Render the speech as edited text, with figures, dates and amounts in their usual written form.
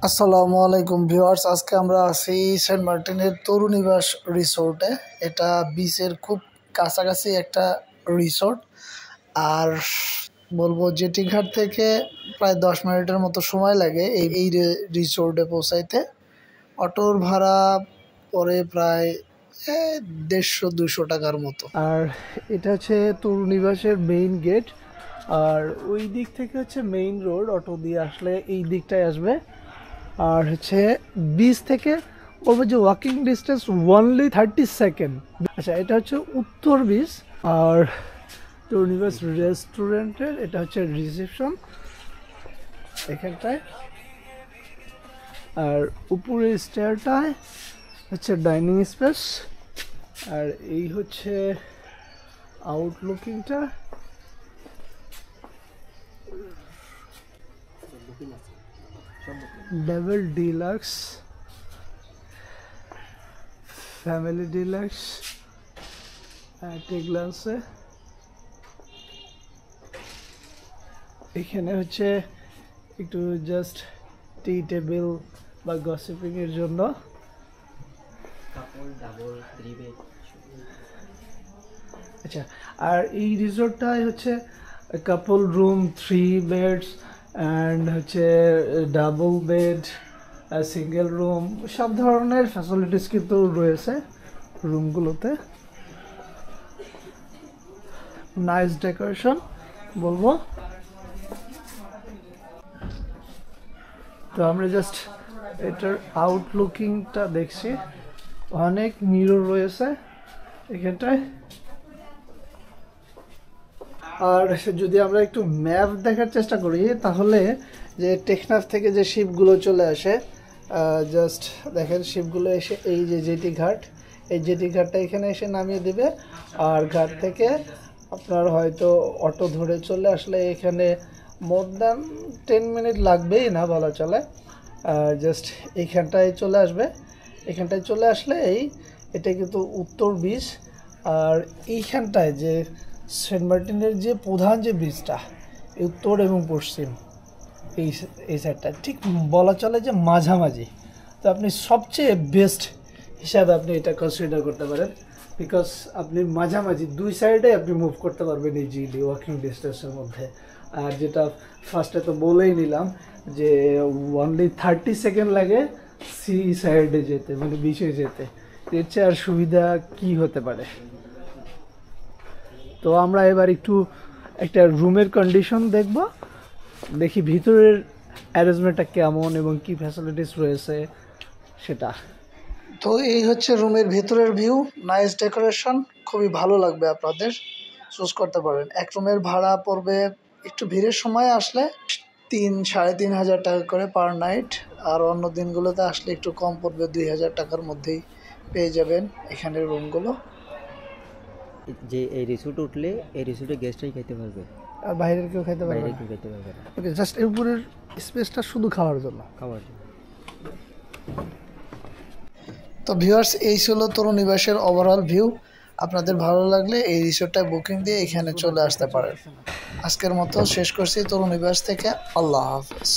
আসসালামু আলাইকুম ভিউয়ার্স, আজকে আমরা আছি সেন্ট মার্টিনের তরুনিবাস রিসোর্টে। এটা বিচের খুব কাছাকাছি একটা রিসোর্ট। আর বলবো জেটি ঘাট থেকে প্রায় 10 মিনিটের মতো সময় লাগে এই রিসোর্টে পৌঁছাইতে। অটোর ভাড়া পরে প্রায় 150-200 টাকার মতো। আর এটা হচ্ছে তরুনিবাসের মেইন গেট, আর ওই দিক থেকে হচ্ছে মেইন রোড। অটো দিয়ে আসলে এই দিকটায় আসবে। আর হচ্ছে বিচ থেকে বলবো যে ওয়াকিং ডিস্টেন্স অনলি 30 সেকেন্ড। আচ্ছা, এটা হচ্ছে উত্তর বিচ। আর তরুনিবাস রেস্টুরেন্টের এটা হচ্ছে রিসেপশন এখানটায়। আর উপরের স্টেয়ারটায় হচ্ছে ডাইনিং স্পেস। আর এই হচ্ছে আউটলুকিংটা। ডাবল ডিলাক্স, ফ্যামিলি ডিলাক্স টেগলাসে। এখানে হচ্ছে একটু জাস্ট টি টেবিল বা গসিপিং এর জন্য। আচ্ছা, আর এই রিসোর্টটাই হচ্ছে কাপল রুম, 3 বেডস অ্যান্ড হচ্ছে ডাবল বেড, সিঙ্গেল রুম, সব ধরনের ফ্যাসিলিটিস কিন্তু রয়েছে রুমগুলোতে। নাইস ডেকোরেশন বলবো। তো আমরা জাস্ট এটার আউটলুকিংটা দেখছি। অনেক মিরর রয়েছে এখানটায়। আর যদি আমরা একটু ম্যাপ দেখার চেষ্টা করি তাহলে যে টেকনাফ থেকে যে শিপগুলো চলে আসে, জাস্ট দেখেন শিপগুলো এসে এই যে জেটি ঘাট, এই জেটি ঘাটটা এখানে এসে নামিয়ে দিবে। আর ঘাট থেকে আপনার হয়তো অটো ধরে চলে আসলে এখানে মোর দ্যান 10 মিনিট লাগবেই না বলা চলে। জাস্ট এইখানটায় চলে আসবে। এখানটায় চলে আসলে এটা কিন্তু উত্তর বিচ। আর এইখানটায় যে সেন্ট মার্টিনের যে প্রধান যে বীজটা, উত্তর এবং পশ্চিম এই সাইডটা ঠিক বলা চলে যে মাঝামাঝি। তো আপনি সবচেয়ে বেস্ট হিসাবে আপনি এটা কনসিডার করতে পারেন, বিকজ আপনি মাঝামাঝি দুই সাইডে আপনি মুভ করতে পারবেন ইজিলি ওয়াকিং ডিস্টেন্সের মধ্যে। আর যেটা ফার্স্টে তো বলেই নিলাম যে অনলি 30 সেকেন্ড লাগে সি সাইডে যেতে, মানে বিচে যেতে। এর চেয়ে আর সুবিধা কি হতে পারে। তো আমরা এবার একটু একটা রুমের কন্ডিশন দেখব, দেখি ভিতরের অ্যারেঞ্জমেন্টটা কেমন এবং কি ফ্যাসিলিটিস রয়েছে সেটা। তো এই হচ্ছে রুমের ভিতরের ভিউ। নাইস ডেকোরেশন, খুবই ভালো লাগবে, আপনাদের চুজ করতে পারেন। এক রুমের ভাড়া পড়বে একটু ভিড়ের সময় আসলে 3-3.5 হাজার টাকা করে পার নাইট। আর অন্য দিনগুলোতে আসলে একটু কম পড়বে, 2,000 টাকার মধ্যেই পেয়ে যাবেন এখানের রুমগুলো। যে এই রিসোর্ট উঠলে এই রিসোর্টে গেস্টরাই খেতে পারবে, আর বাইরের কেউ খেতে পারবে, বাইরে কেউ খেতে পারবে না। ওকে, জাস্ট এর উপরের স্পেসটা শুধু খাওয়ার জন্য। তো ভিউয়ার্স, এই ছিল তরুনিবাসের ওভারঅল ভিউ। আপনাদের ভালো লাগলে এই রিসোর্টটায় বুকিং দিয়ে এখানে চলে আসতে পারেন। আজকের মতো শেষ করছি তরুনিবাস থেকে। আল্লাহ হাফেজ।